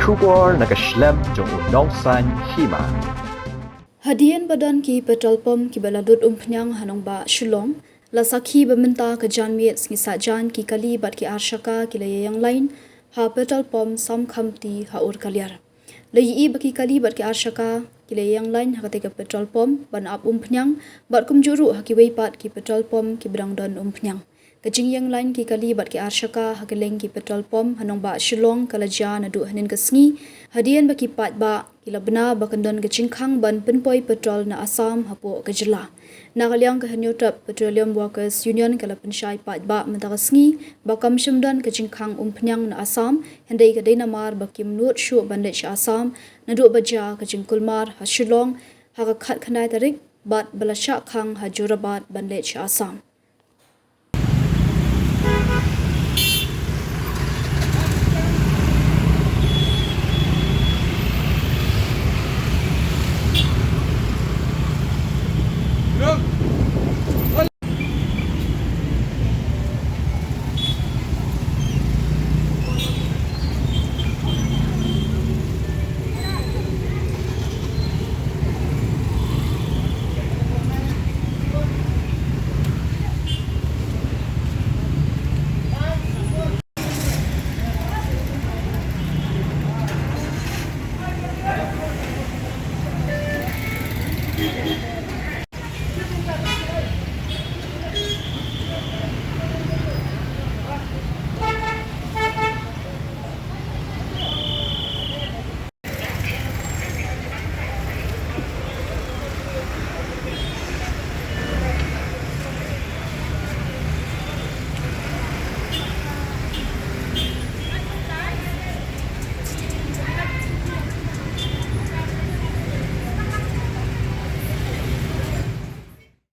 Shubor nakaslem jong unongsan Hima. Hadian badan ki petrol pump ki baladut umpnyang hanong ba Shillong la sakhi bamenta ka janmiet ngi sajan ki kali bat ki Arshaka ki layang Laiñ ha petrol pump Samkhamti ha Urkaliar. Lai baki kali bat ki Arshaka ki layang Laiñ ha ka petrol pump ban ap umpnyang bat kumjuru ha ki weipat ki petrol pump ki brang don umpnyang. Kajing Ïeng Laiñ ki kali bat ki Arshaka hakeleng ki petrol pump hanong ba Shillong kalaja na du hanin kesngi hadian baki pat ba kila bena bakandon kajing khang ban penpoi petrol na Assam hapo kajela na kalyang ka hanyotap Petroleum Workers Union kala pensyai pat ba mentakasngi bakam syamdan kajing khang umpnyang na Assam hendai kadai namar baki menut syu bandai Assam na du baja kajing kulmar ha Shillong ha ka khat khanai tarik bat balasha khang ha Jorabat bandai Assam.